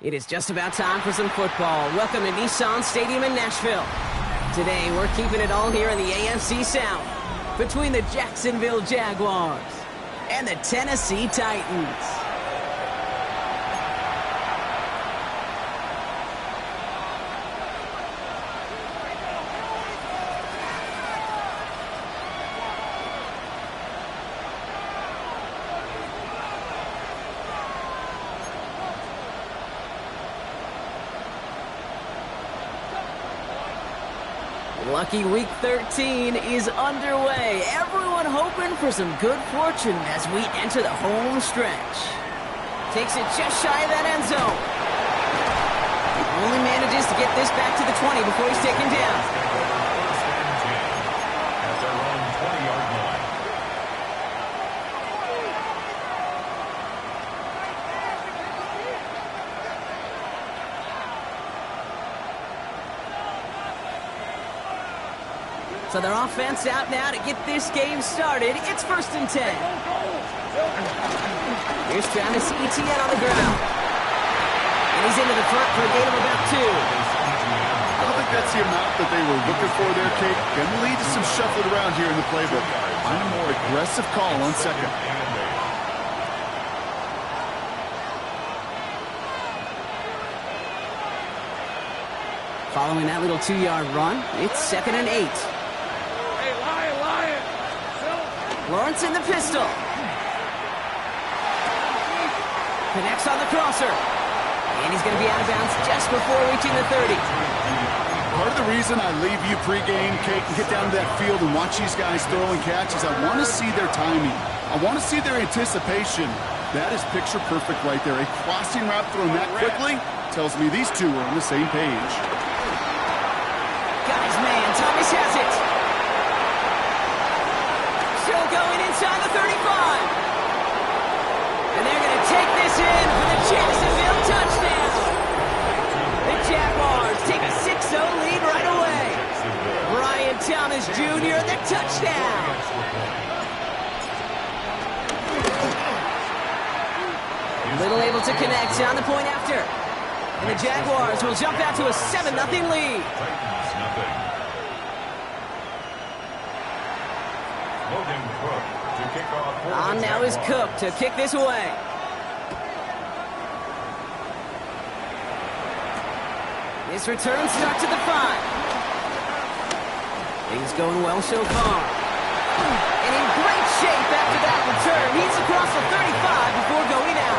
It is just about time for some football. Welcome to Nissan Stadium in Nashville. Today, we're keeping it all here in the AFC South between the Jacksonville Jaguars and the Tennessee Titans. Lucky Week 13 is underway. Everyone hoping for some good fortune as we enter the home stretch. Takes it just shy of that end zone. Only manages to get this back to the 20 before he's taken down. At their own 20-yard line. So their offense out now to get this game started. It's 1st and 10. Here's Travis Etienne on the ground. And he's into the front for a gain of about 2. I don't think that's the amount that they were looking for there, Kate. Going to lead to some shuffling around here in the playbook. Find a more aggressive call on second. Following that little 2-yard run, it's 2nd and 8. Lawrence in the pistol. Connects on the crosser. And he's going to be out of bounds just before reaching the 30. Part of the reason I leave you pregame, Kate, and get down to that field and watch these guys throw and catch is I want to see their timing. I want to see their anticipation. That is picture perfect right there. A crossing route thrown that quickly tells me these two are on the same page. Got his man. Thomas has it. Still going inside the 35. And they're going to take this in for the Jacksonville touchdown. The Jaguars take a 6-0 lead right away. Brian Thomas Jr. the touchdown. Little able to connect on the point after. And the Jaguars will jump out to a 7-0 lead. On now is Cook to kick this away. This return stuck to the 5. Things going well so far. And in great shape after that return. He's across the 35 before going out.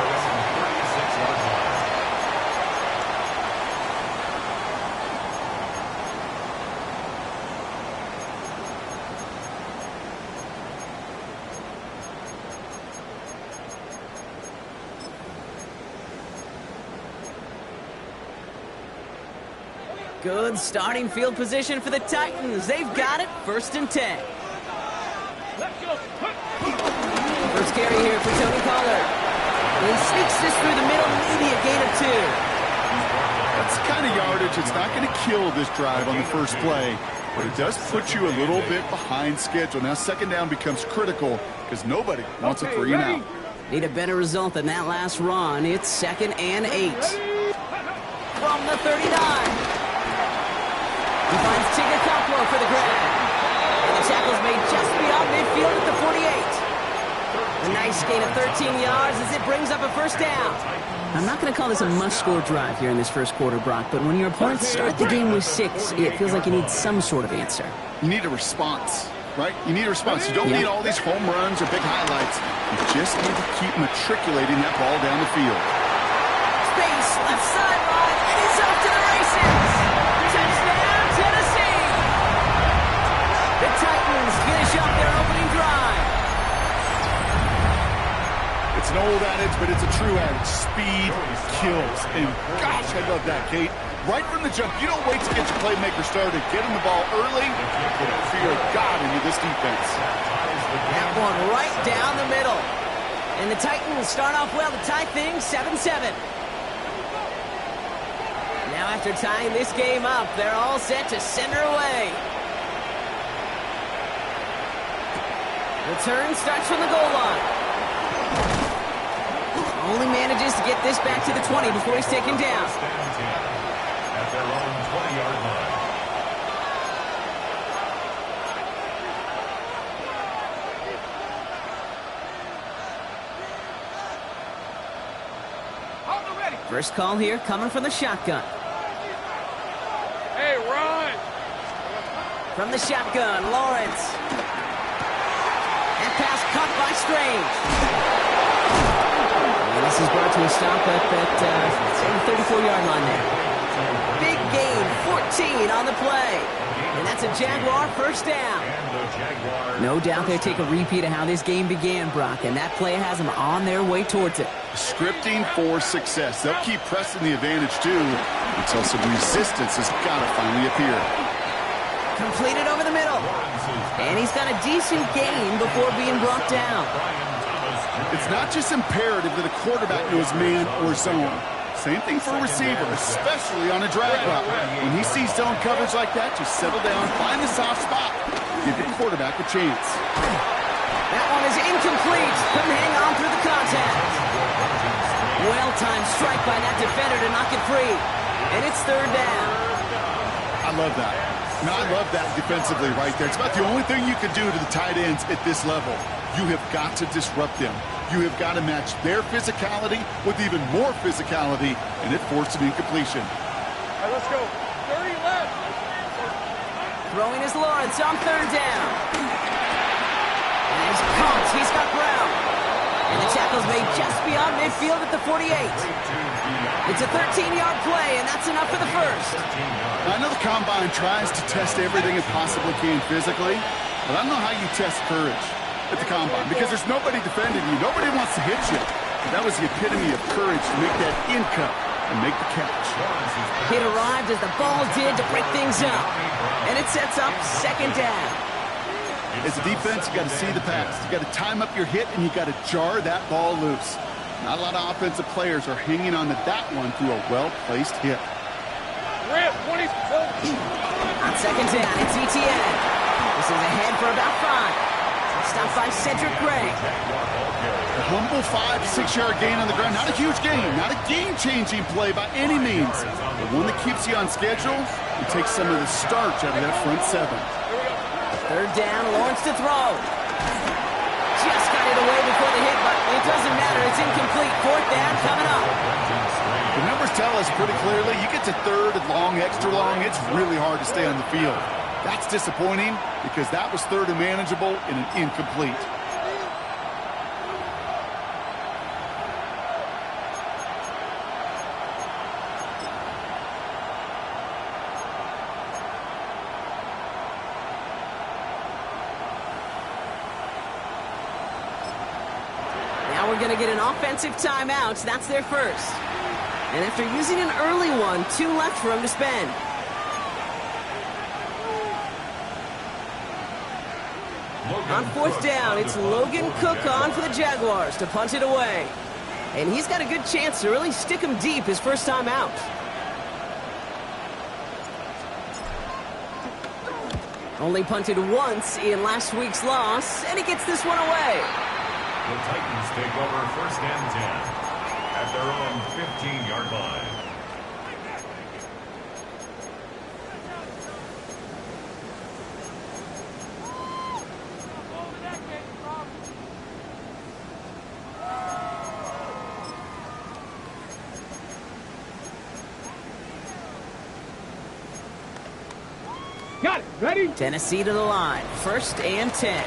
Good starting field position for the Titans. They've got it, 1st and 10. First carry here for Tony Pollard. He sneaks this through the middle, maybe a gain of 2. That's the kind of yardage it's not going to kill this drive on the first play, but it does put you a little bit behind schedule. Now 2nd down becomes critical because nobody wants a 3 and out. Need a better result than that last run. It's 2nd and 8. From the 39. He finds Tigger Cockrell for the grab. And the tackle's made just beyond midfield at the 48. A nice gain of 13 yards as it brings up a 1st down. I'm not going to call this a must-score drive here in this first quarter, Brock, but when your opponents start the game with 6, it feels like you need some sort of answer. You need a response, right? You need a response. You don't need all these home runs or big highlights. You just need to keep matriculating that ball down the field. Space, left sideline, and he's off to the races. Touchdown, Tennessee! The Titans finish up their opening drive. It's an old adage, but it's a true adage. Speed kills. And gosh, I love that, Kate. Right from the jump, you don't wait to get your playmaker started. Get him the ball early and put fear of God into this defense. That one right down the middle. And the Titans start off well to tie things 7-7. Now after tying this game up, they're all set to send her away. Return starts from the goal line. Only manages to get this back to the 20 before he's taken down. At their own 20-yard line. First call here coming from the shotgun. Hey, run! From the shotgun, Lawrence. That pass caught by Strange. And this is brought to a stop at that 34-yard line there. Big gain, 14 on the play. And that's a Jaguar 1st down. No doubt they take a repeat of how this game began, Brock, and that play has them on their way towards it. Scripting for success. They'll keep pressing the advantage, too, until some resistance has got to finally appear. Completed over the middle. And he's got a decent gain before being brought down. It's not just imperative that a quarterback knows man or zone. Same thing for a receiver, especially on a drag route. When he sees zone coverage like that, just settle down, find the soft spot. Give your quarterback a chance. That one is incomplete. Couldn't hang on through the contact. Well-timed strike by that defender to knock it free. And it's 3rd down. I love that. Now, I love that defensively right there. It's about the only thing you can do to the tight ends at this level. You have got to disrupt them. You have got to match their physicality with even more physicality, and it forced an incompletion. All right, let's go. 30 left. Throwing is Lawrence on 3rd down. And he's caught. He's got Brown. And the tackle's made just beyond midfield at the 48. It's a 13-yard play, and that's enough for the 1st. I know the Combine tries to test everything it possibly can physically, but I don't know how you test courage at the Combine because there's nobody defending you. Nobody wants to hit you. That was the epitome of courage to make that in cut and make the catch. It arrived as the ball did to break things up. And it sets up 2nd down. As a defense, you got to see the pass. You got to time up your hit, and you got to jar that ball loose. Not a lot of offensive players are hanging on to that one through a well-placed hit. Rip, 20. On 2nd down, it's ETN. This is ahead for about 5. Stopped by Cedric Gray. A humble 5-6-yard gain on the ground. Not a huge gain, not a game-changing play by any means, but one that keeps you on schedule and takes some of the starch out of that front 7. 3rd down, Lawrence to throw. Just got it away before the hit, but it doesn't matter. It's incomplete. 4th down coming up. The numbers tell us pretty clearly, you get to 3rd and long, extra long, it's really hard to stay on the field. That's disappointing because that was 3rd and manageable and an incomplete. Now we're going to get an offensive timeout. That's their 1st. And after using an early one, 2 left for them to spend. On fourth down, it's Logan Cook on for the Jaguars to punt it away. And he's got a good chance to really stick him deep his first time out. Only punted once in last week's loss, and he gets this one away. The Titans take over first and 10 at their own 15-yard line. Got it. Ready? Tennessee to the line. First and 10.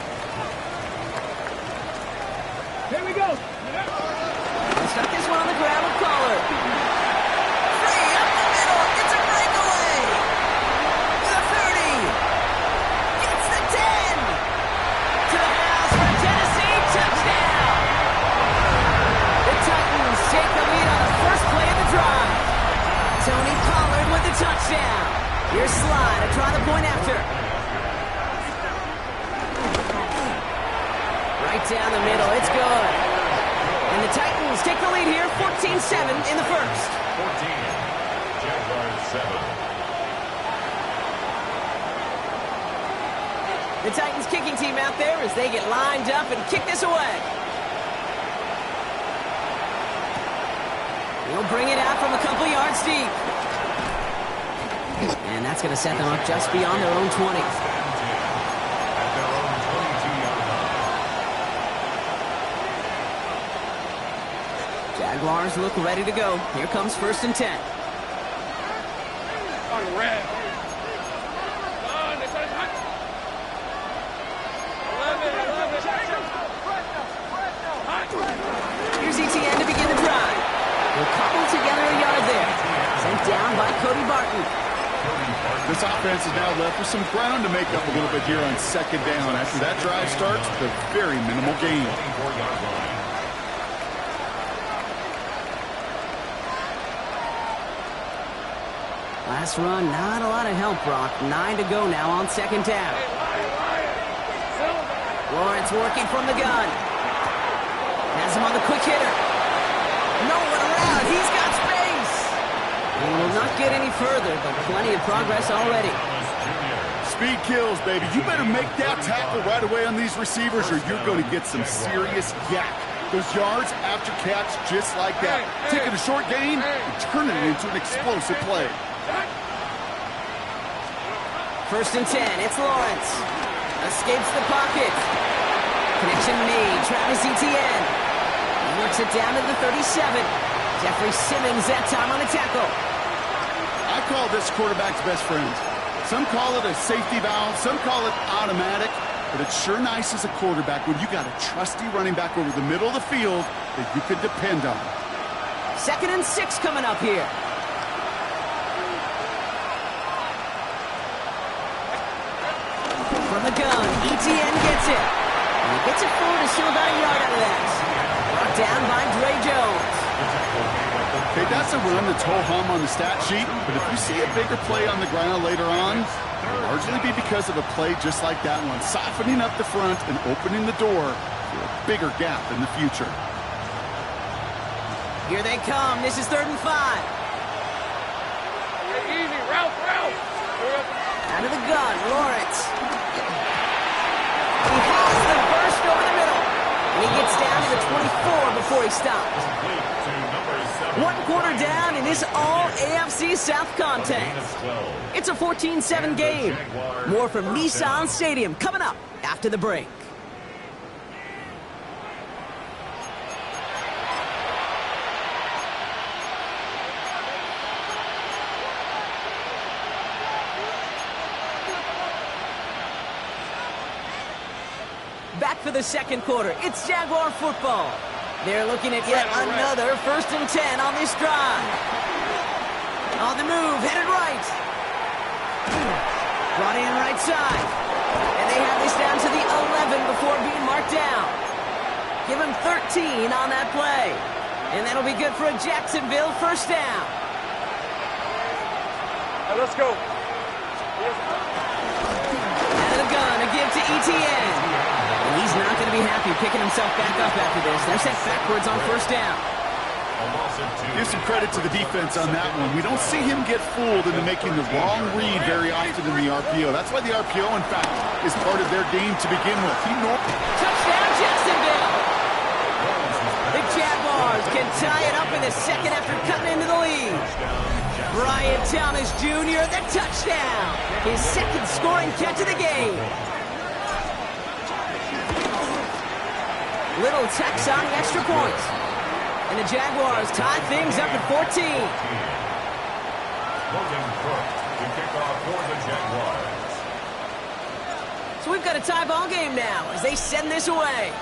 Here we go. Let's got this one on the ground with Collar. Free up the middle. It's a breakaway. The 30. Gets the 10. To the house for Tennessee. Touchdown. The Titans take the lead on the first play of the drive. Tony Pollard with the touchdown. Here's Slide to try the point after. Right down the middle. It's good. And the Titans take the lead here, 14-7 in the first. 14. Jaguars 7. The Titans kicking team out there as they get lined up and kick this away. He'll bring it out from a couple yards deep. And that's going to set them up just beyond their own 20. At their own 22-yard line. Jaguars look ready to go. Here comes first and 10. On red. On, it's on hot. 11. Here's ETN to begin the drive. They'll cobble together a yard there. Sent down by Cody Barton. This offense is now left with some ground to make up a little bit here on second down. After that drive starts with a very minimal gain. 24-yard line. Last run, not a lot of help, Brock. 9 to go now on second down. Lawrence working from the gun. Has him on the quick hitter. No one around. He's got space. He will not get any further, but plenty of progress already. Speed kills, baby. You better make that tackle right away on these receivers or you're going to get some serious yak. Those yards after catch just like that. Taking a short gain and turning it into an explosive play. First and 10, it's Lawrence. Escapes the pocket. Connection made, Travis Etienne. He works it down to the 37. Jeffrey Simmons that time on the tackle. I call this quarterback's best friend. Some call it a safety valve, some call it automatic, but it's sure nice as a quarterback when you got a trusty running back over the middle of the field that you can depend on. Second and 6 coming up here. From the gun, ETN gets it. And he gets it forward to still about a yard out of that. Brought down by Dre Jones. Okay, that's a run that's ho-hum on the stat sheet, but if you see a bigger play on the ground later on, it'll largely be because of a play just like that one, softening up the front and opening the door for a bigger gap in the future. Here they come. This is 3rd and 5. Easy, route. Out of the gun, Lawrence. He has the burst over the middle. And he gets down to the 24 before he stops. 1 quarter down in this all-AFC South contest. It's a 14-7 game. More from Nissan Stadium coming up after the break. Back for the second quarter. It's Jaguar football. They're looking at yet another 1st and 10 on this drive. On the move, headed right. Brought in right side. And they have this down to the 11 before being marked down. Give him 13 on that play. And that'll be good for a Jacksonville first down. All right, let's go. Out of the gun, a give to ETN. be picking himself back up after this. They're sent backwards on first down. Give some credit to the defense on that one. We don't see him get fooled into making the wrong read very often in the RPO. That's why the RPO, in fact, is part of their game to begin with. Touchdown, Jacksonville! The Jaguars can tie it up in the second after cutting into the lead. Brian Thomas Jr., the touchdown! His second scoring catch of the game. Little Tex on the extra point. And the Jaguars tie things up at 14. Logan Crook to kick off for the Jaguars. So we've got a tie ball game now as they send this away.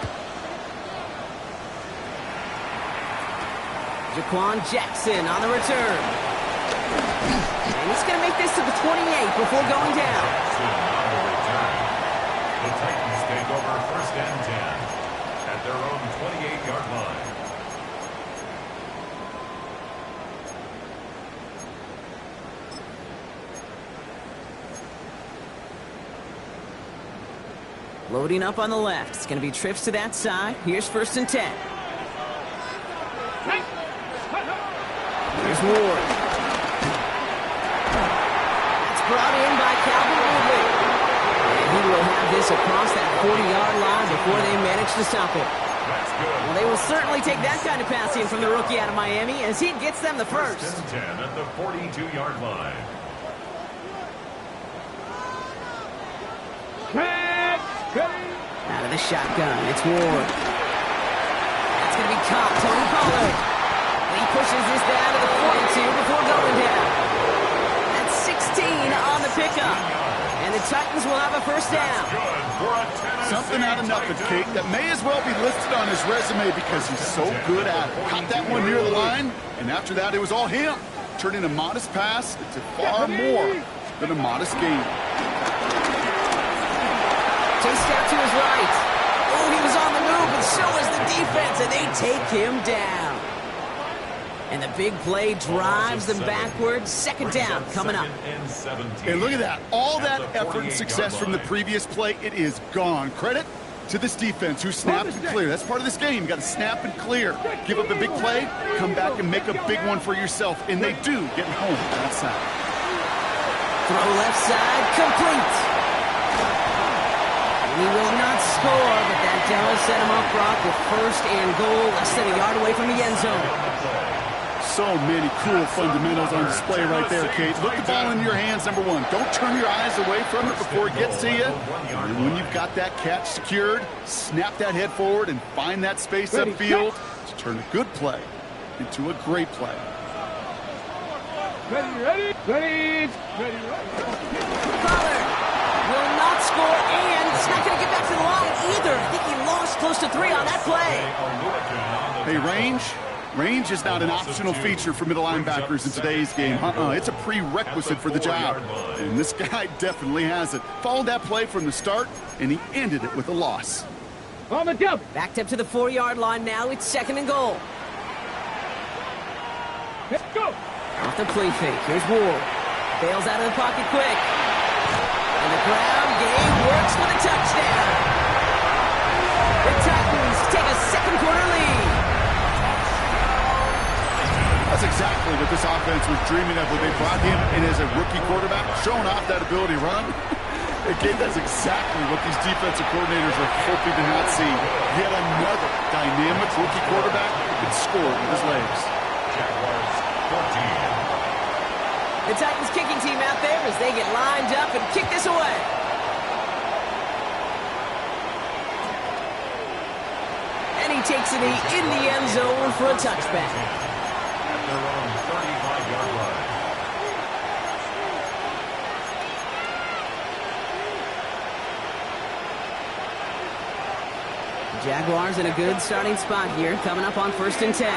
Jaquan Jackson on the return. And he's going to make this to the 28 before going down. On the return, the Titans take over first and 10 at their own 28-yard line. Loading up on the left. It's going to be trips to that side. Here's first and 10. Here's Ward. That's brought in by Calvin Ridley. And he will have this across that 40-yard line before they manage to stop it. That's good. Well, they will certainly take that kind of passing from the rookie out of Miami as he gets them the first. First and 10 at the 42-yard line. Out of the shotgun, it's Ward. That's going to be caught, Tony Pollard. And he pushes this down to the 42 before going down. That's 16 on the pickup. And the Titans will have a first down. Good for a Tennessee Something out of nothing, Kate, that may as well be listed on his resume because he's so good at it. Caught that one near the line, and after that, it was all him. Turning a modest pass into far more than a modest gain. Chased out to his right. Oh, he was on the move, but so is the defense, and they take him down. And the big play drives them backwards. Second down coming up. And look at that. All that effort and success from the previous play, it is gone. Credit to this defense who snapped and clear. That's part of this game. You got to snap and clear. Give up a big play, come back and make a big one for yourself. And they do get home that side. Throw left side, complete. He will not score, but that does set him up, Brock, with first and goal, less than a yard away from the end zone. So many cool fundamentals on display right there, Kate. Look the ball in your hands, number one. Don't turn your eyes away from it before it gets to you. And when you've got that catch secured, snap that head forward and find that space upfield to turn a good play into a great play. Ready. Pollard will not score, and it's not going to get back to the line either. I think he lost close to 3 on that play. Hey, range is not an optional feature for middle linebackers in today's game. It's a prerequisite for the job. And this guy definitely has it. Followed that play from the start, and he ended it with a loss. On the jump. Backed up to the 4-yard line now. It's second and goal. Let's go. Off the play fake. Here's Ward. Bails out of the pocket quick. And the ground game works for the touchdown. The Titans take a second quarter lead. That's exactly what this offense was dreaming of when they brought him in as a rookie quarterback, showing off that ability to run. Again, that's exactly what these defensive coordinators are hoping to not see. Yet another dynamic rookie quarterback who can score with his legs. Jaguars 14. The Titans kicking team out there as they get lined up and kick this away. And he takes it in the end zone for a touchback. At their own 35-yard line. The Jaguars in a good starting spot here, coming up on first and 10.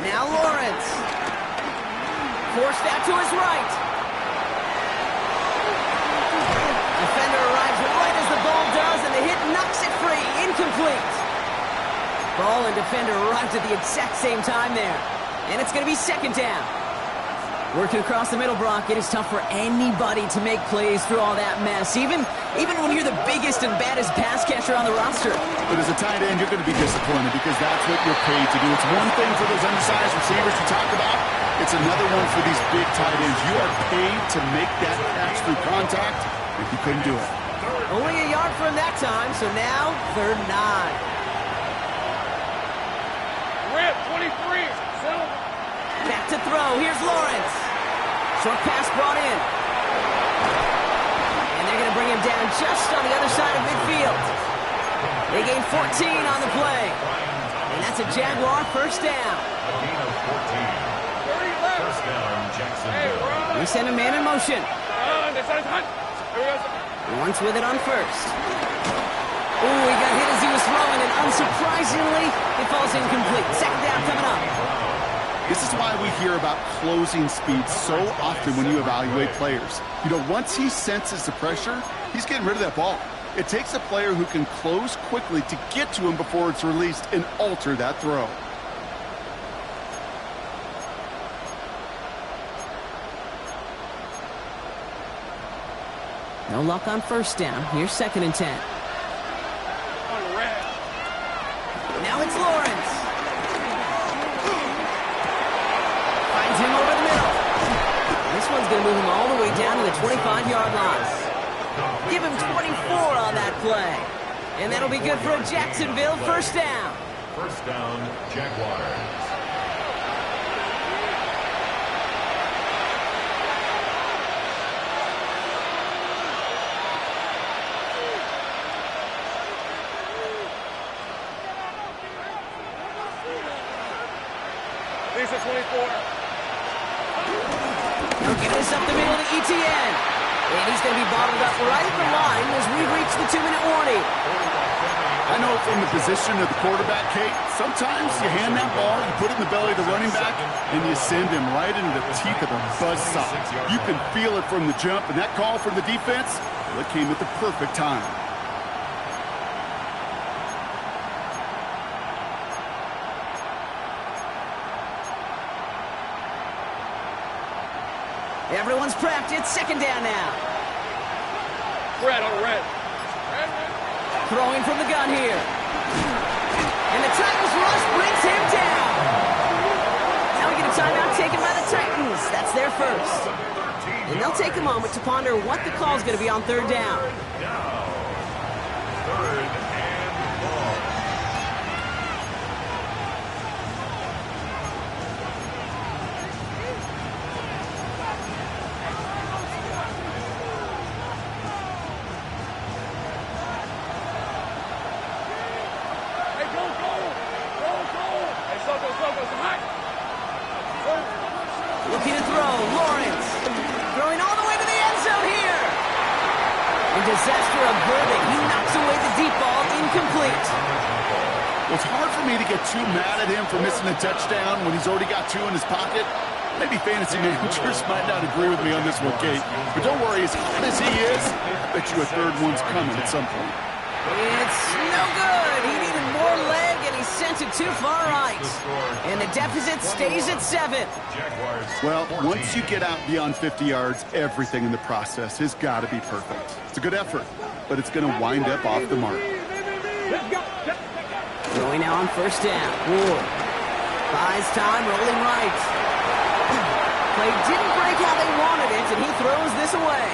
Now Lawrence. Forced out to his right. Defender arrives right as the ball does, and the hit knocks it free. Incomplete. Ball and defender arrived at the exact same time there. And it's going to be second down. Working across the middle, Brock, it is tough for anybody to make plays through all that mess, even when you're the biggest and baddest pass catcher on the roster. But as a tight end, you're going to be disappointed because that's what you're paid to do. It's one thing for those undersized receivers to talk about. It's another one for these big tight ends. You are paid to make that catch through contact, and you couldn't do it. Only a yard from that time, so now 3rd and 9. Rip, 23. Settle. Back to throw. Here's Lawrence. Short pass brought in. And they're going to bring him down just on the other side of midfield. They gain 14 on the play. And that's a Jaguar first down. A gain of 14. 30 left. First down, Jacksonville. Hey, run. They send a man in motion. This is hunt. Here we go. Once with it on first. Ooh, he got hit as he was throwing, and unsurprisingly, it falls incomplete. Second down coming up. This is why we hear about closing speed so often when you evaluate players. You know, once he senses the pressure, he's getting rid of that ball. It takes a player who can close quickly to get to him before it's released and alter that throw. No luck on first down. Here's 2nd and 10. On the red. Now it's Lawrence. Finds him over the middle. This one's going to move him all the way down to the 25-yard line. Give him 24 on that play. And that'll be good for a Jacksonville first down. First down, Jaguars. These are 24. They'll get us up the middle to ETN. And he's going to be bottled up right at the line as we reach the 2-minute warning. I know from the position of the quarterback, Kate, sometimes you hand that ball, you put it in the belly of the running back, and you send him right into the teeth of a buzzsaw. You can feel it from the jump, and that call from the defense, well, it came at the perfect time. Everyone's prepped. It's 2nd down now. Red on red. Red. Throwing from the gun here. And the Titans rush brings him down. Now we get a timeout taken by the Titans. That's their first. And they'll take a moment to ponder what the call's going to be on 3rd down. Now, 3rd and long. Hey, go. Hey, so. Hot. Looking to throw. Lawrence. Throwing all the way to the end zone here. And disaster averted. He knocks away the deep ball. Incomplete. Well, it's hard for me to get too mad at him for missing a touchdown when he's already got 2 in his pocket. Maybe fantasy managers might not agree with me on this one, Kate. But don't worry, as hot as he is, I bet you a 3rd one's coming at some point. It's no good. He needed more leg, and he sent it too far right. And the deficit stays at 7. Jaguars. Well, once you get out beyond 50 yards, everything in the process has got to be perfect. It's a good effort, but it's going to wind up off the mark. Throwing now on first down. Ward buys time, rolling right. Play didn't break how they wanted it, and he throws this away.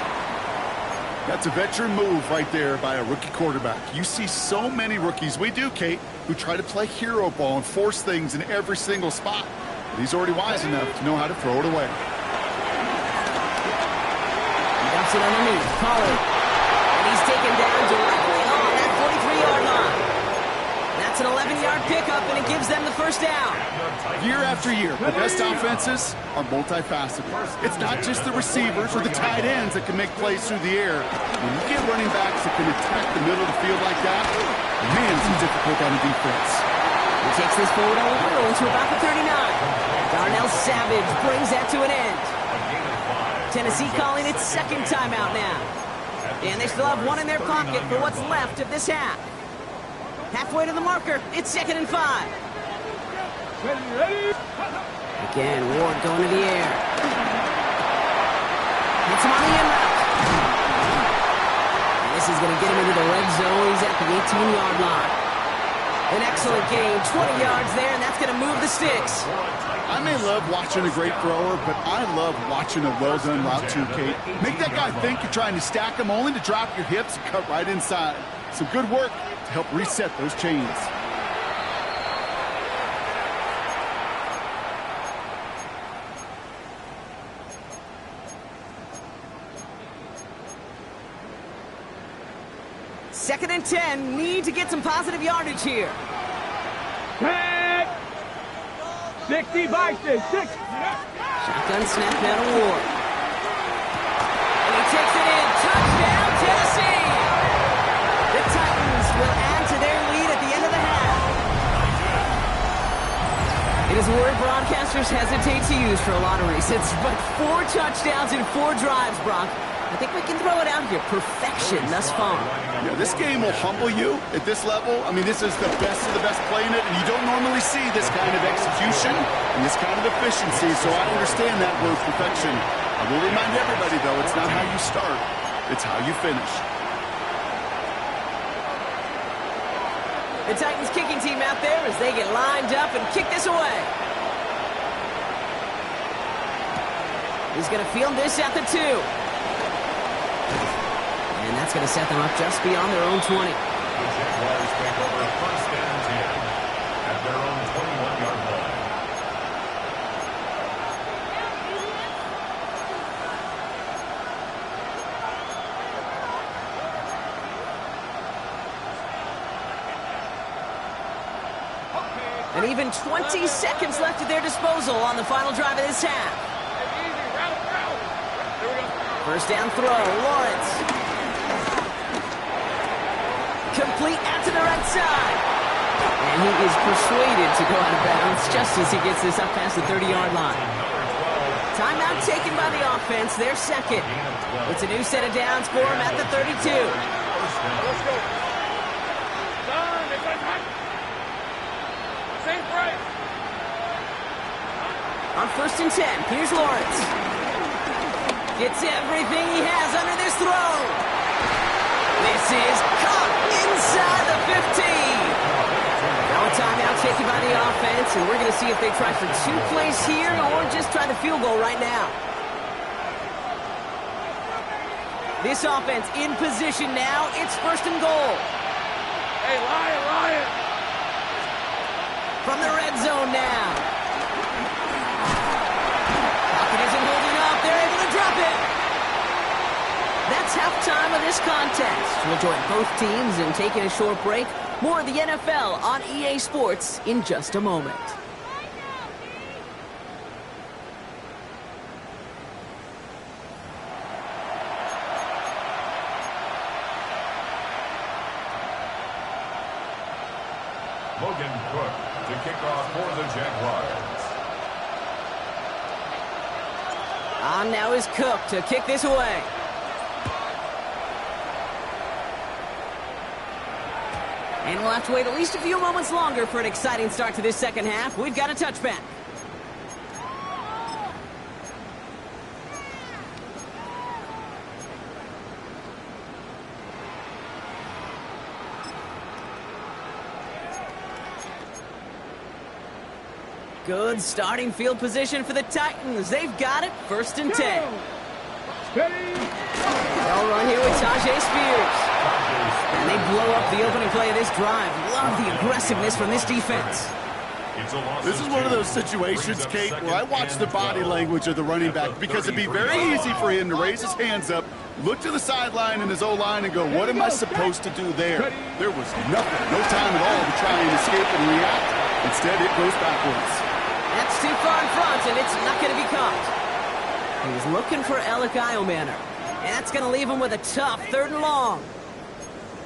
That's a veteran move right there by a rookie quarterback. You see so many rookies, we do, Kate, who try to play hero ball and force things in every single spot. But he's already wise enough to know how to throw it away. He dumps it underneath. Pollard. And he's taken down directly on that 43-yard line. That's an 11-yard pickup, and it gives them the first down. Year after year, the best offenses are multifaceted. It's not just the receivers or the tight ends that can make plays through the air. When you get running backs that can attack the middle of the field like that, man, it's difficult on the defense. He takes this forward on going to about the 39. Darnell Savage brings that to an end. Tennessee calling its 2nd timeout now. And they still have 1 in their pocket for what's left of this half. Halfway to the marker, it's 2nd and 5. Again, Ward going to the air. Gets him on the in route. And this is going to get him into the red zone. He's at the 18-yard line. An excellent gain, 20 yards there, and that's going to move the sticks. I may love watching a great thrower, but I love watching a well-done route too, Kate. Make that guy think you're trying to stack him only to drop your hips and cut right inside. Some good work to help reset those chains. Second and 10, need to get some positive yardage here. 10, 60 by 6. Shotgun snap now to Ward. And he takes it in. Touchdown, Tennessee! The Titans will add to their lead at the end of the half. It is a word broadcasters hesitate to use for a lot of reasons, but 4 touchdowns in 4 drives, Brock. I think we can throw it out here. Perfection thus far. Yeah, this game will humble you at this level. I mean, this is the best of the best playing it, and you don't normally see this kind of execution and this kind of efficiency, so I understand that word perfection. I will remind everybody, though, it's not how you start, it's how you finish. The Titans kicking team out there as they get lined up and kick this away. He's going to field this at the 2. And that's going to set them up just beyond their own 20. The Jaguars take over first and 10 at their own 21-yard line. And even 20 seconds left at their disposal on the final drive of this half. First down throw, Lawrence. Complete out to the right side. And he is persuaded to go out of bounds just as he gets this up past the 30-yard line. Timeout taken by the offense, their second. It's a new set of downs for him at the 32. Let's go. Done. It's like same price. On first and 10, here's Lawrence. Gets everything he has under this throw. This is caught inside the 15. Now a timeout taken by the offense, and we're going to see if they try for 2 plays here or just try the field goal right now. This offense in position now. It's first and goal. Hey, Lion. From the red zone now. Pocket isn't holding up. They're able to drop it. That's halftime of this contest. We'll join both teams in taking a short break. More of the NFL on EA Sports in just a moment. Logan Cook to kick off for the Jaguars. On now is Cook to kick this away. And we'll have to wait at least a few moments longer for an exciting start to this second half. We've got a touchback. Good starting field position for the Titans. They've got it. First and 10. Steady. They'll run here with Tyjae Spears. And they blow up the opening play of this drive. Love the aggressiveness from this defense. This is one of those situations, Kate, where I watch the body language of the running back because it'd be very easy for him to raise his hands up, look to the sideline in his O-line and go, what am I supposed to do there? There was nothing, no time at all to try and escape and react. Instead, it goes backwards. That's too far in front, and it's not going to be caught. He was looking for Alec Iomanner, and that's going to leave him with a tough 3rd and long.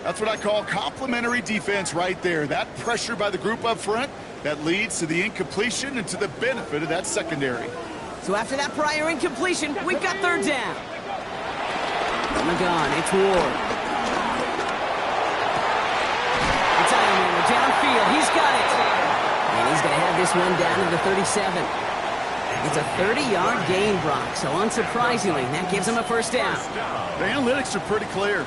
That's what I call complimentary defense right there. That pressure by the group up front, that leads to the incompletion and to the benefit of that secondary. So after that prior incompletion, we've got 3rd down. From the gun, it's Ward. It's Iomanner downfield. He's got it. And he's going to have this one down to the 37. It's a 30-yard gain, Brock, so unsurprisingly, that gives him a first down. The analytics are pretty clear.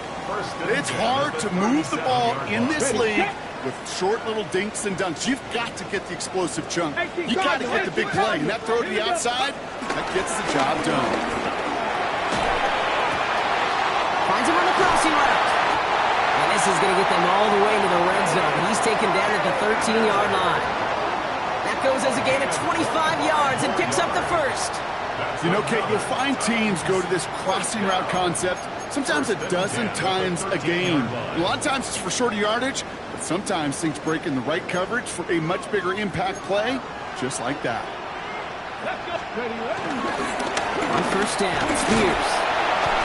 It's hard to move the ball in this league with short little dinks and dunks. You've got to get the explosive chunk. You got to get the big play. And that throw to the outside, that gets the job done. Finds him on the crossing route. And this is going to get them all the way to the red zone. He's taken down at the 13-yard line. That goes as a gain of 25 yards and picks up the first. You know, Kate, you'll find teams go to this crossing route concept sometimes a dozen times a game. A lot of times it's for shorter yardage, but sometimes things break in the right coverage for a much bigger impact play, just like that. On first down, it's Spears.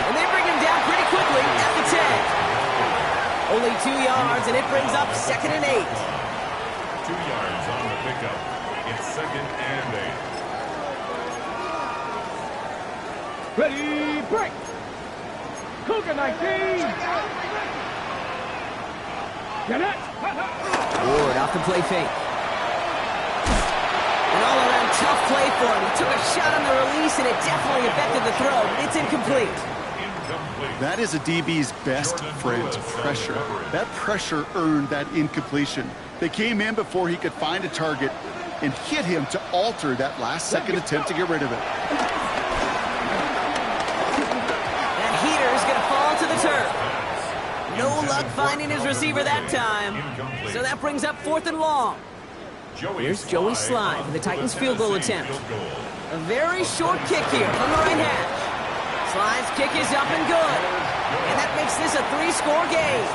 And they bring him down pretty quickly at the 10. Only 2 yards, and it brings up 2nd and 8. 2 yards on the pickup. It's 2nd and 8. Ready, break! Cougar 19! Get it! Ward off the play fake. An all-around tough play for him. He took a shot on the release, and it definitely affected the throw, but it's incomplete. That is a DB's best friend, pressure. That pressure earned that incompletion. They came in before he could find a target and hit him to alter that last-second attempt to get rid of it. To the turf. No luck finding his receiver that time. So that brings up 4th and long. Here's Joey Slye for the Titans field goal attempt. A very short kick here from the right hash. Slye's kick is up and good. And that makes this a 3-score game.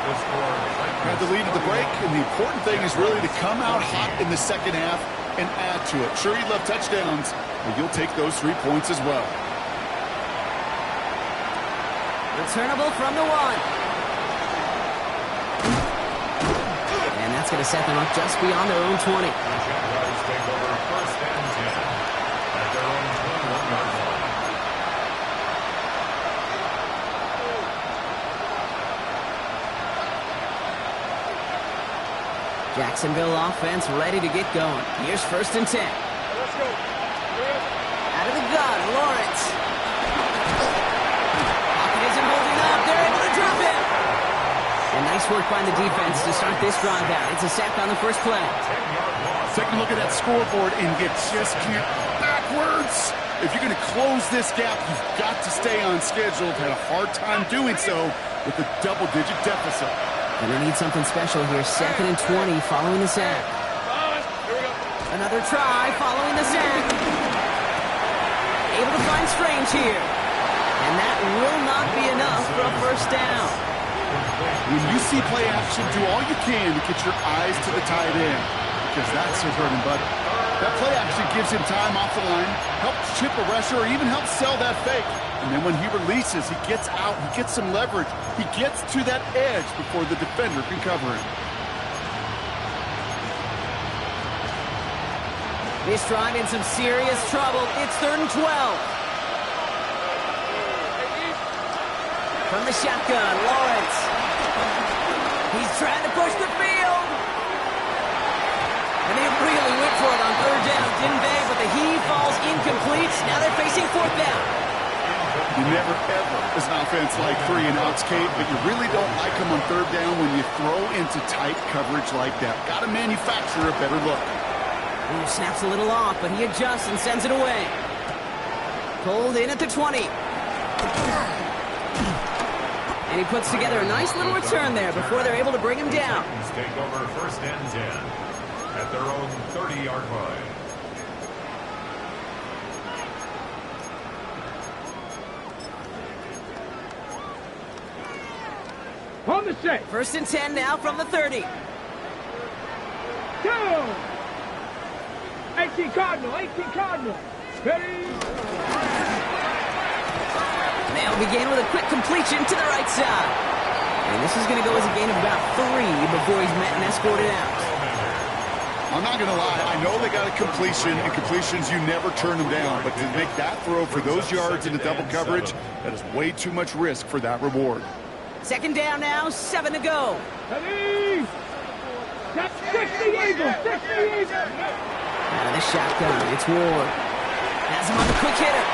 Had the lead at the break, and the important thing is really to come out hot in the second half and add to it. Sure, you love touchdowns, but you'll take those 3 points as well. Returnable from the 1. And that's going to set them up just beyond their own 20. The Jaguars take over 1st and 10 at their own 21-yard line. Jacksonville offense ready to get going. Here's 1st and 10. Let's go. Out of the gun, Lawrence. And nice work by the defense to start this drive out. It's a sack on the first play. Take a look at that scoreboard, and you just can't backwards. If you're going to close this gap, you've got to stay on schedule. Had a hard time doing so with a double-digit deficit. Gonna need something special here. 2nd and 20 following the sack. Another try following the sack. Able to find Strange here. And that will not be enough for a first down. When you see play action, do all you can to get your eyes to the tight end, because that's his bread and butter. That play action gives him time off the line, helps chip a rusher, or even helps sell that fake. And then when he releases, he gets out, he gets some leverage. He gets to that edge before the defender can cover him. This drive in some serious trouble. It's 3rd and 12. From the shotgun, Lawrence. He's trying to push the field. And they really went for it on 3rd down, didn't they? But the heave falls incomplete. Now they're facing 4th down. You never, ever, as an offense, like 3 and outs, Kate, but you really don't like them on 3rd down when you throw into tight coverage like that. Got to manufacture a better look. Ooh, snaps a little off, but he adjusts and sends it away. Pulled in at the 20. And he puts together a nice little return there before they're able to bring him down. Take over 1st and 10 at their own 30-yard line. On the set. 1st and 10 now from the 30. Down. 18 Cardinal. Ready. They'll begin with a quick completion to the right side. And this is going to go as a gain of about 3 before he's met and escorted out. I'm not going to lie. I know they got a completion, and completions, you never turn them down. But to make that throw for those yards in the double coverage, that is way too much risk for that reward. 2nd down now, 7 to go. Ready. That's 60 Eagles. 60 Eagles. Out of the shotgun, it's Ward. Has him on the quick hitter.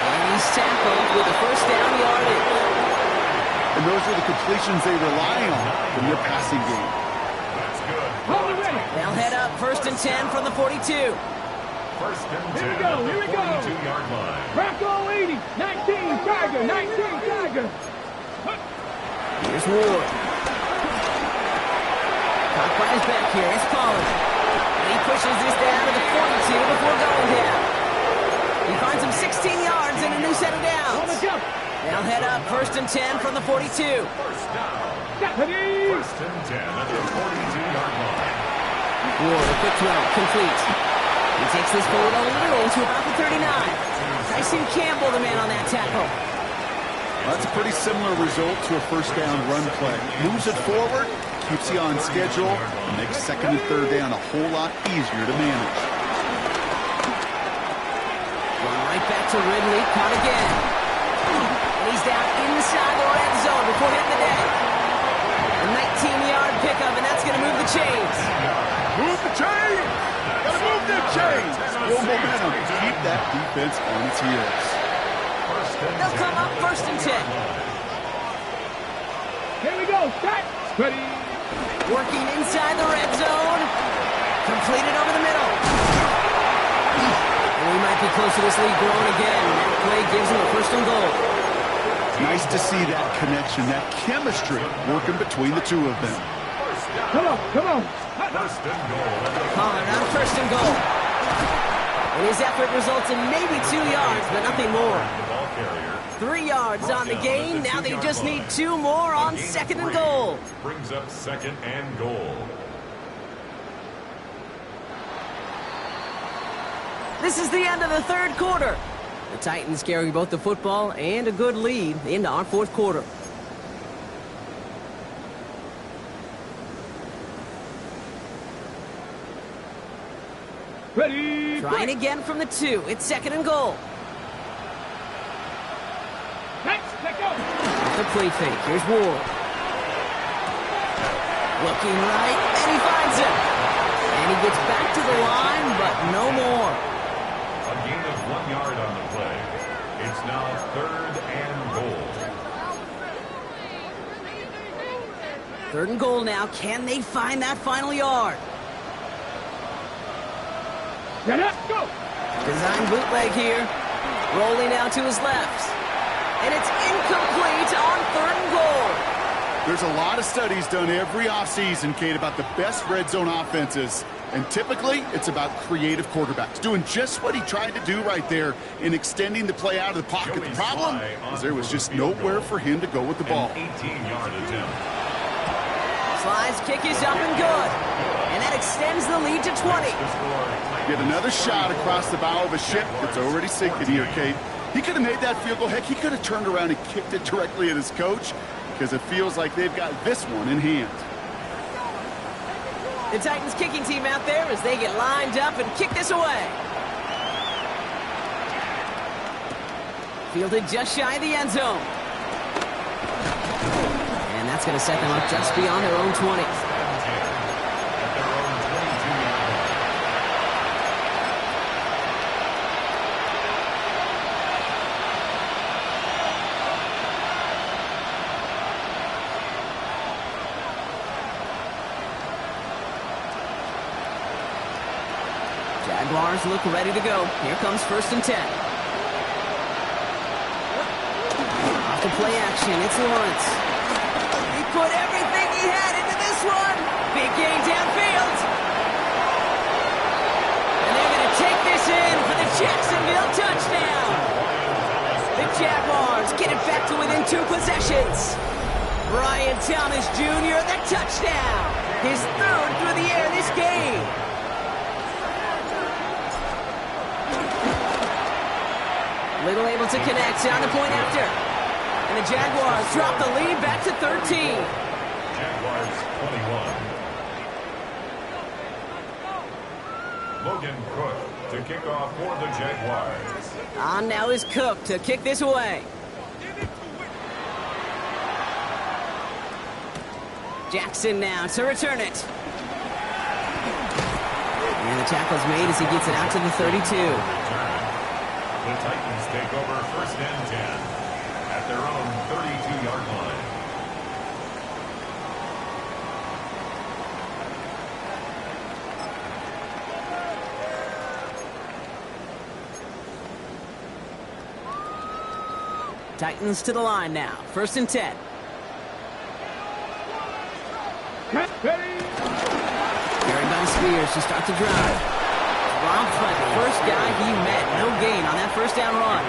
And he's tackled with a first down yardage. And those are the completions they rely on in their passing game. That's good. They'll head up 1st and 10 from the 42. First and 10 Here we go, at here we the go. 42-yard line. Bronco 80, 19, Tiger, 19, Tiger. Here's Ward. Caught by his back here. It's Pollard. He pushes this down to the 42 before going down. He finds him 16 yards and a new set of On the downs. jump. They'll head up 1st and 10 from the 42. First down. Stephanie. First and 10 at the 42-yard line. Ward, a quick throw, complete. He takes this forward a little to about the 39. Tyson Campbell, the man on that tackle. That's a pretty similar result to a first down run play. Moves it forward, keeps you on schedule, and makes 2nd and 3rd down a whole lot easier to manage. Going right back to Ridley, caught again. And he's down inside the red zone before hitting the deck. A 19-yard pickup, and that's going to move the chains. Move the chains! Gotta move them chains! Build momentum. Keep that defense on its heels. They'll come up 1st and 10. Here we go. Start. Ready. Working inside the red zone. Completed over the middle. And we might be close to this lead growing again. That play gives him a 1st and goal. Nice to see that connection, that chemistry working between the two of them. Come on, come on. First and goal. Pollard on 1st and goal. And his effort results in maybe 2 yards, but nothing more. The ball carrier. 3 yards on the gain. Now they just need 2 more on 2nd and goal. Brings up 2nd and goal. This is the end of the 3rd quarter. The Titans carrying both the football and a good lead into our 4th quarter. Ready. Trying again from the 2. It's 2nd and goal. Next, let go. Off the play fake. Here's Ward. Looking right, and he finds him. And he gets back to the line, but no more. A gain of 1 yard on the play. It's now 3rd and goal. 3rd and goal now. Can they find that final yard? Get up, go. Design bootleg here. Rolling out to his left. And it's incomplete on 3rd and goal. There's a lot of studies done every offseason, Kate, about the best red zone offenses. And typically, it's about creative quarterbacks, doing just what he tried to do right there in extending the play out of the pocket. The problem is there was just nowhere for him to go with the ball. An 18-yard attempt. Slide's kick is up and good. And that extends the lead to 20. Get another shot across the bow of a ship that's already sinking here, Kate. He could have made that field goal. Heck, he could have turned around and kicked it directly at his coach because it feels like they've got this one in hand. The Titans kicking team out there as they get lined up and kick this away. Fielded just shy of the end zone. And that's going to set them up just beyond their own 20. Jaguars look ready to go. Here comes 1st and 10. Off to play action, it's Lawrence. He put everything he had into this one. Big gain downfield. And they're going to take this in for the Jacksonville touchdown. The Jaguars get it back to within 2 possessions. Brian Thomas Jr., the touchdown. His 3rd through the air this game. Little able to connect on the point after. And the Jaguars drop the lead back to 13. Jaguars 21. Logan Cook to kick off for the Jaguars. On now is Cook to kick this away. Jackson now to return it. And the tackle's made as he gets it out to the 32. The Titans take over first and 10 at their own 32-yard line. Titans to the line now. First and 10. Carried by Spears to start the drive. Dropped by the first guy he met. No gain on that first down run.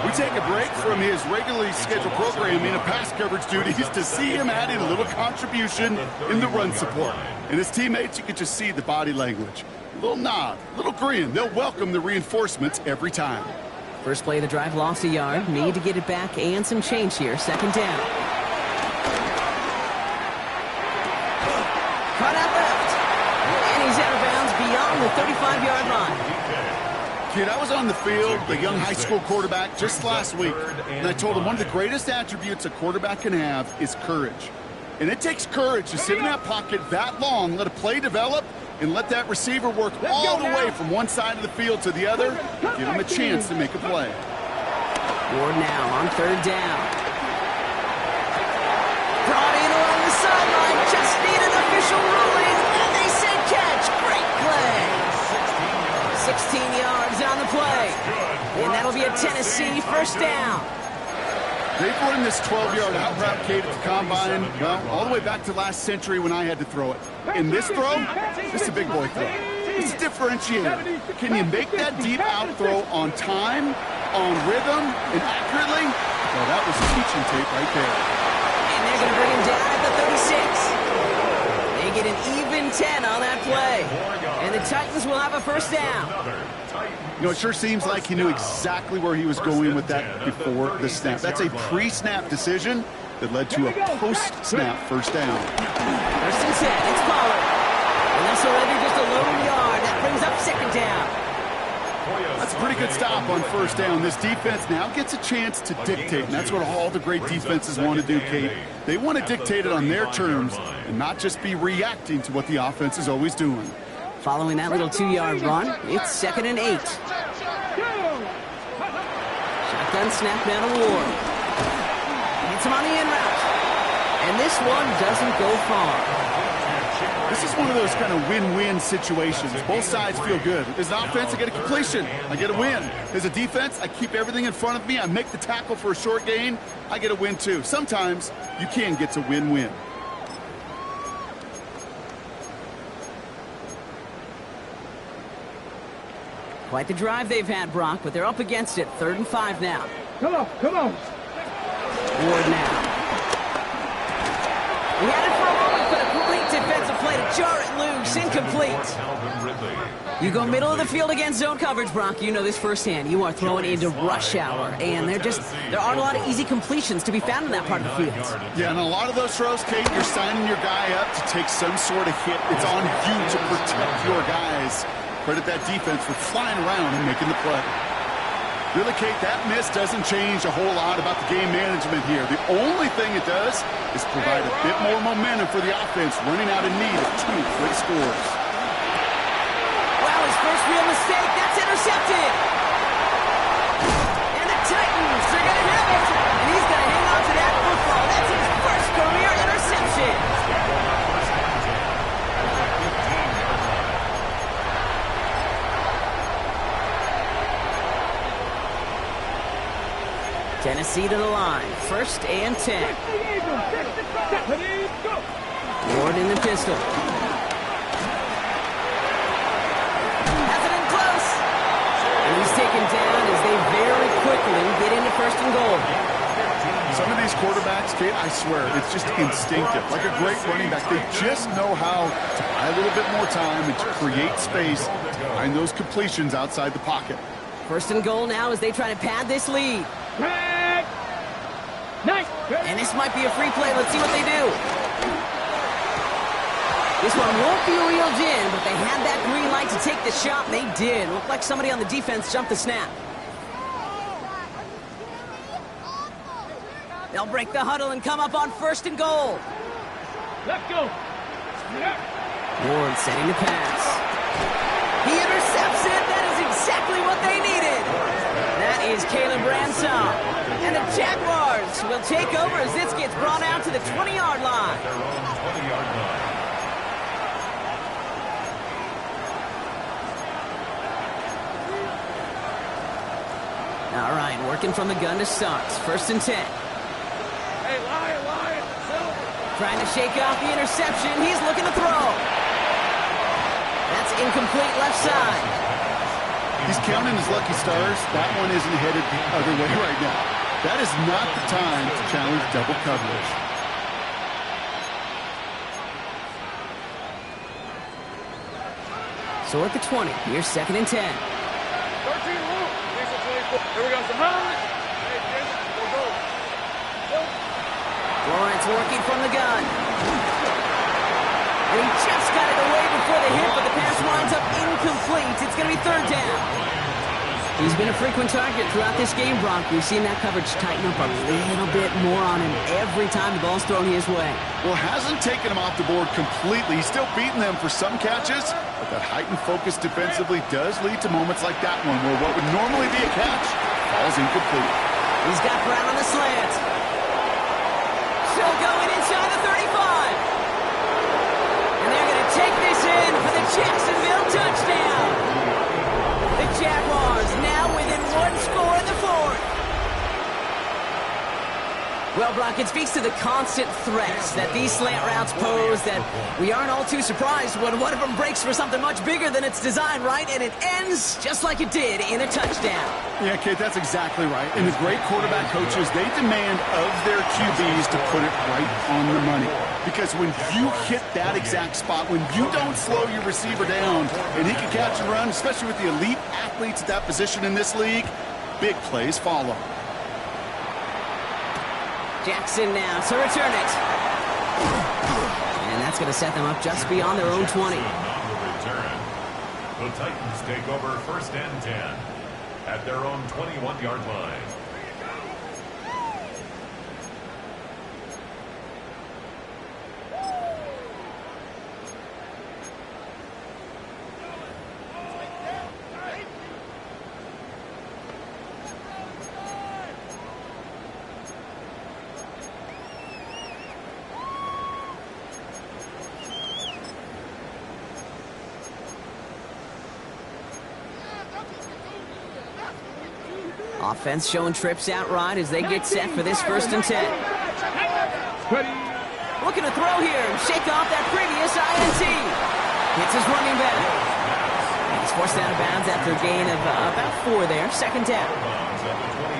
We take a break from his regularly scheduled programming of pass coverage duties to see him add in a little contribution in the run support. And his teammates, you can just see the body language. A little nod, a little grin. They'll welcome the reinforcements every time. First play of the drive lost a yard. Need to get it back and some change here. Second down. Cut out left. And he's out of bounds beyond the 35-yard line. Kid, I was on the field, the young high school quarterback, just last week. And I told him one of the greatest attributes a quarterback can have is courage. And it takes courage to sit in that pocket that long, let a play develop, and let that receiver work all the way from one side of the field to the other. Give him a chance to make a play. Ward now on third down. Brought in along the sideline. Just need an official ruling. And they say catch. Great play. 16 yards on the play. And that'll be a Tennessee first down. They've run this 12-yard out route, Kate, at the combine, well, all the way back to last century when I had to throw it. In this throw, it's a big boy throw. It's a differentiator. Can you make that deep out throw on time, on rhythm, and accurately? Well, that was teaching tape right there. And they're going to bring him down at the 36. They get an even 10 on that play. And the Titans will have a first down. You know, it sure seems like he knew exactly where he was going with that before the snap. That's a pre-snap decision that led to a post-snap first down. First and 10, it's Pollard. And that's already just a lone yard. That brings up second down. That's a pretty good stop on first down. This defense now gets a chance to dictate, and that's what all the great defenses want to do, Kate. They want to dictate it on their terms and not just be reacting to what the offense is always doing. Following that little 2-yard run, it's second and 8. Shotgun snap down to Ward. Hits him on the in route. And this one doesn't go far. This is one of those kind of win-win situations. Both sides feel good. As an offense, I get a completion. I get a win. As a defense, I keep everything in front of me. I make the tackle for a short gain. I get a win, too. Sometimes you can get to win-win. Quite the drive they've had, Brock, but they're up against it. 3rd and 5 now. Come on. Ward now. He had it for a moment, but a great defensive play to jar it loose. Incomplete. You go middle of the field against zone coverage, Brock. You know this firsthand. You are throwing into rush hour, and there aren't a lot of easy completions to be found in that part of the field. Yeah, and a lot of those throws, Kate, you're signing your guy up to take some sort of hit. It's on you to protect your guys. Credit that defense for flying around and making the play. Really, Kate, that miss doesn't change a whole lot about the game management here. The only thing it does is provide a bit more momentum for the offense running out in need of 2 quick scores. Wow, his first real mistake. That's intercepted. And the Titans are going to have it. And he's going to hang on to that football. That's his first career interception. Tennessee to the line. 1st and 10. Ward in the pistol. Has it in close. And he's taken down as they very quickly get into 1st and goal. Some of these quarterbacks, Kate, I swear, it's just instinctive. Like a great running back, they just know how to buy a little bit more time and to create space behind those completions outside the pocket. 1st and goal now as they try to pad this lead. And this might be a free play. Let's see what they do. This one won't be reeled in, but they had that green light to take the shot, and they did. Looked like somebody on the defense jumped the snap. They'll break the huddle and come up on 1st and goal. Let's go. Ward setting the pass. He intercepts it. That is exactly what they needed. is Caleb Ransom. And the Jaguars will take over as this gets brought out to the 20-yard line. Their own 20-yard line. All right, working from the gun to start. 1st and 10. Hey, Lion, settle. Trying to shake off the interception. He's looking to throw. That's incomplete left side. He's counting his lucky stars. That one isn't headed the other way right now. That is not the time to challenge double coverage. So at the 20, here's 2nd and 10. 13 Luke. Here we go. Hey, Jason, go. Lawrence working from the gun. And he just got it away before the hit, but the pass winds up incomplete. It's going to be 3rd down. He's been a frequent target throughout this game, Brock. We've seen that coverage tighten up a little bit more on him every time the ball's thrown his way. Well, hasn't taken him off the board completely. He's still beating them for some catches, but that heightened focus defensively does lead to moments like that one where what would normally be a catch falls incomplete. He's got Brown on the slant. Still going inside the 35. And they're going to take this in for the Jacksonville touchdown. The Jaguars now within 1 score in the 4th. Well, Brock, it speaks to the constant threats that these slant routes pose that we aren't all too surprised when one of them breaks for something much bigger than its design, right? And it ends just like it did in a touchdown. Yeah, Kate, that's exactly right. And the great quarterback coaches, they demand of their QBs to put it right on the money. Because when you hit that exact spot, when you don't slow your receiver down and he can catch and run, especially with the elite athletes at that position in this league, big plays follow. Jackson now to return it. And that's going to set them up just beyond their own 20. The Titans take over 1st and 10 at their own 21-yard line. Offense showing trips out right as they get set for this 1st and 10. Looking to throw here and shake off that previous INT. Hits his running back. And he's forced out of bounds after a gain of about 4 there. 2nd down.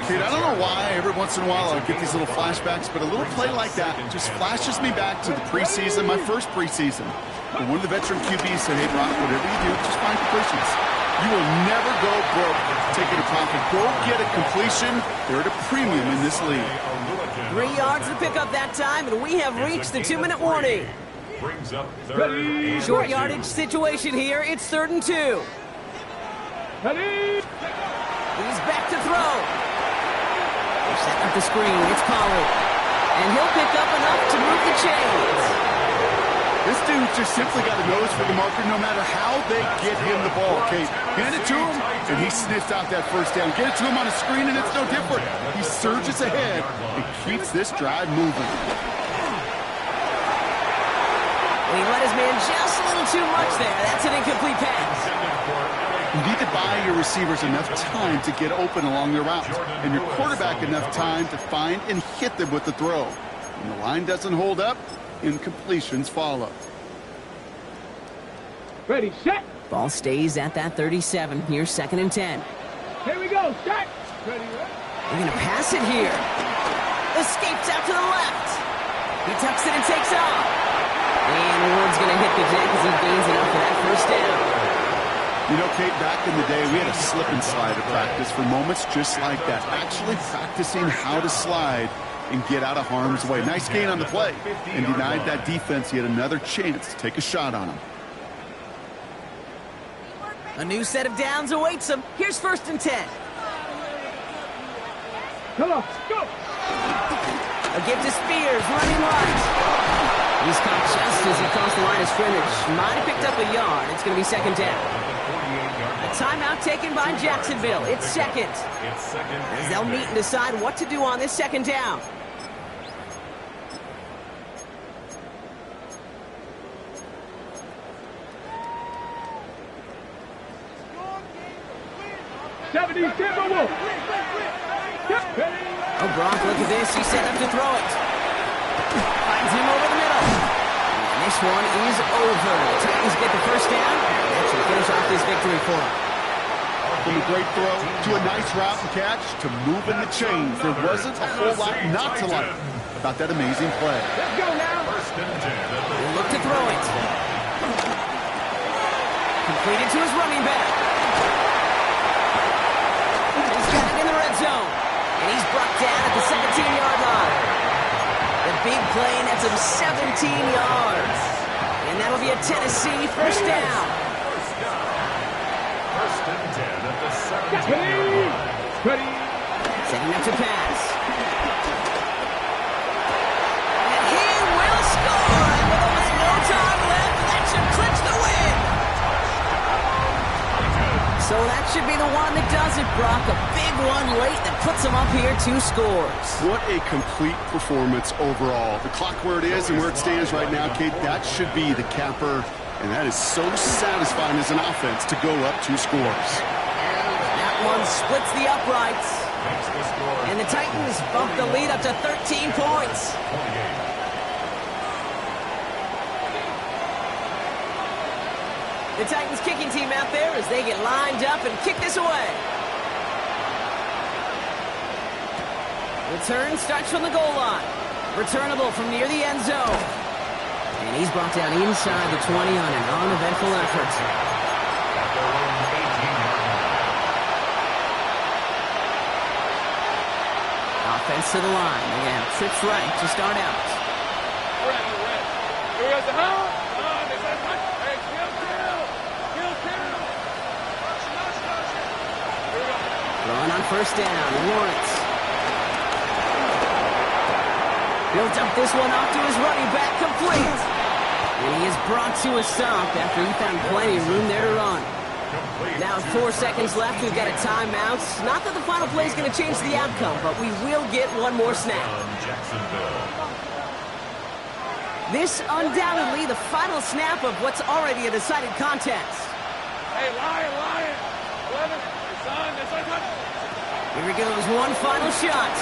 Kid, I don't know why every once in a while I get these little flashbacks, but a little play like that just flashes me back to the preseason, my first preseason. And one of the veteran QBs said, hey, Brock, whatever you do, just find completions. You will never go broke taking a profit. Go get a completion. They're at a premium in this league. 3 yards to pick up that time, and we have reached the 2-minute warning. Brings up 3rd. Short yardage situation here. It's 3rd and 2. He's back to throw. They're setting up the screen. It's Pollard. And he'll pick up enough to move the chains. This dude just simply got a nose for the marker no matter how they get him the ball, Kate. Hand it to him, and he sniffs out that 1st down. Get it to him on a screen, and it's no different. He surges ahead and keeps this drive moving. He let his man just a little too much there. That's an incomplete pass. You need to buy your receivers enough time to get open along their routes, and your quarterback enough time to find and hit them with the throw. When the line doesn't hold up, incompletions follow. Ready, set. Ball stays at that 37. Here's 2nd and 10. Here we go, set. Ready, They're going to pass it here. Escapes out to the left. He tucks it and takes off. And Ward's going to hit the deck as he gains enough for that 1st down. You know, Kate, back in the day, we had a slip and slide at practice for moments just like that. Actually practicing how to slide and get out of harm's way. Nice gain on the play, and denied that defense yet another chance to take a shot on him. A new set of downs awaits him. Here's 1st and 10. Come on, go. A give to Spears, running right. He's caught just as he crossed the line of scrimmage. Might have picked up a yard. It's going to be 2nd down. A timeout taken by Jacksonville. It's second. It's second. As they'll meet and decide what to do on this second down. Oh, Gronk, look at this. He's set up to throw it. Finds him over the middle. And this one is over. The Titans get the first down. That should finish off this victory for them. From a great throw to a nice route and catch to moving the chains. There wasn't a whole lot not to like about that amazing play. Let's go now. First and 10 at the He'll look to throw it. Completed to his running back. He's got it in the red zone. And he's brought down at the 17-yard line. The big play nets him 17 yards. And that'll be a Tennessee first down. First and 10 at the 17-yard line. Ready. Setting up to pass. And he will score. And with almost no time left, that should clinch the win. So that should be the one that does it, Brock. A big one late that puts him up here 2 scores. What a complete performance overall. The clock where it is and where it stands right now, Kate, that should be the capper. And that is so satisfying as an offense to go up 2 scores. That one splits the uprights. Makes the score And the Titans bump the lead up to 13 points. 28. The Titans kicking team out there as they get lined up and kick this away. Return starts from the goal line. Returnable from near the end zone. And he's brought down inside the 20 on an uneventful effort. At their own 18-yard line. Offense to the line. Again, trips right to start out. We're ready. Here we go. The home. Hey, kill. Here we go. Throwing on first down. Lawrence. He'll dump this one off to his running back, complete. And he is brought to a stop after he found plenty of room there to run. Complete. Now 4 seconds left, we've got a timeout. Not that the final play is going to change the outcome, but we will get one more snap. Jacksonville. This undoubtedly the final snap of what's already a decided contest. Hey, Lion. 11. Son. Here he goes, one final shot.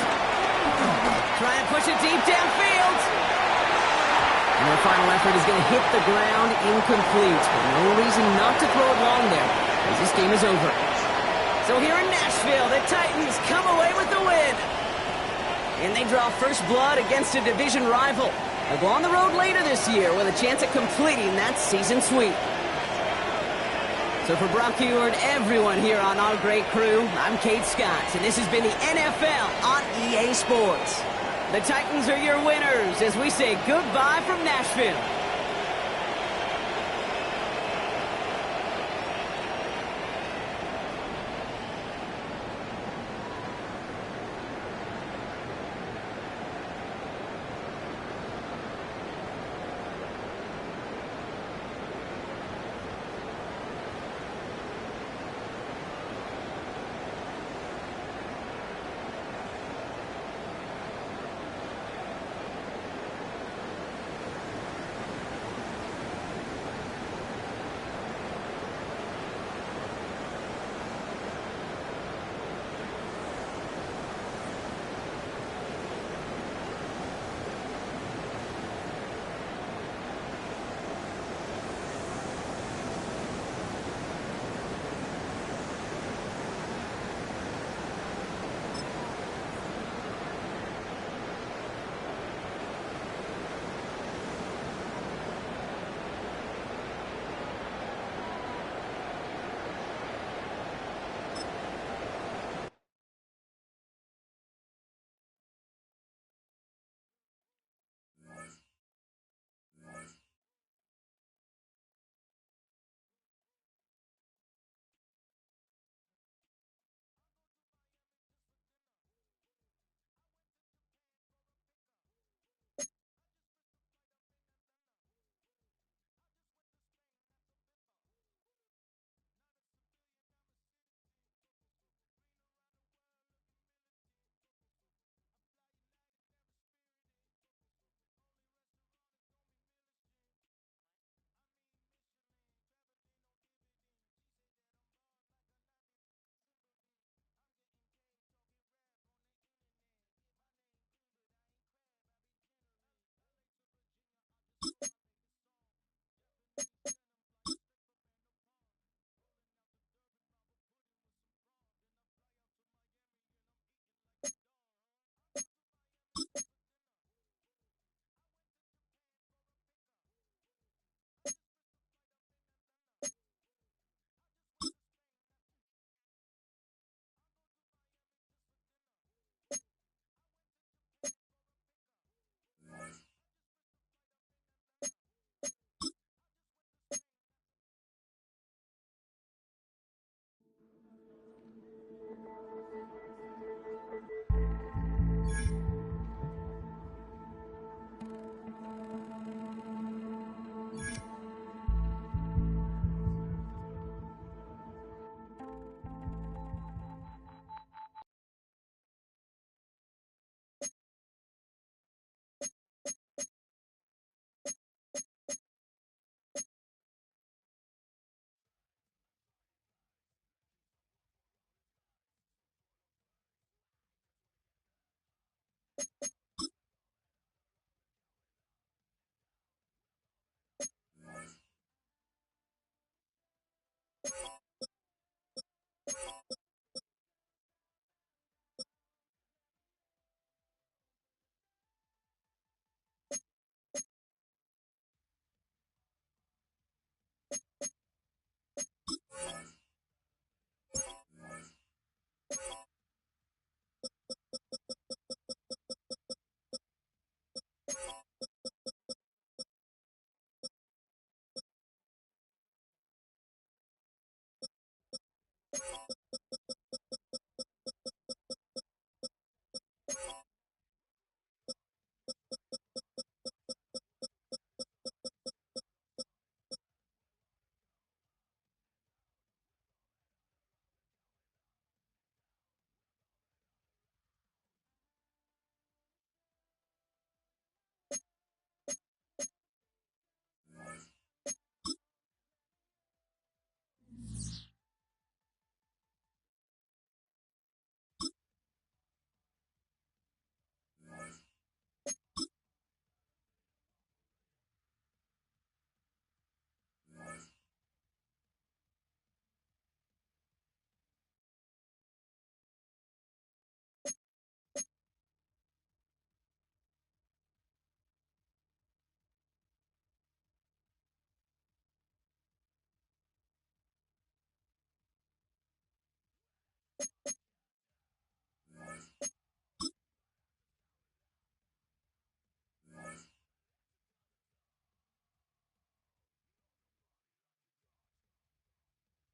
Trying to push it deep downfield. And their final effort is going to hit the ground incomplete. But no reason not to throw it long there, as this game is over. So here in Nashville, the Titans come away with the win. And they draw first blood against a division rival. They'll go on the road later this year with a chance at completing that season sweep. So for Brock Huard, everyone here on our great crew, I'm Kate Scott, and this has been the NFL on EA Sports. The Titans are your winners as we say goodbye from Nashville.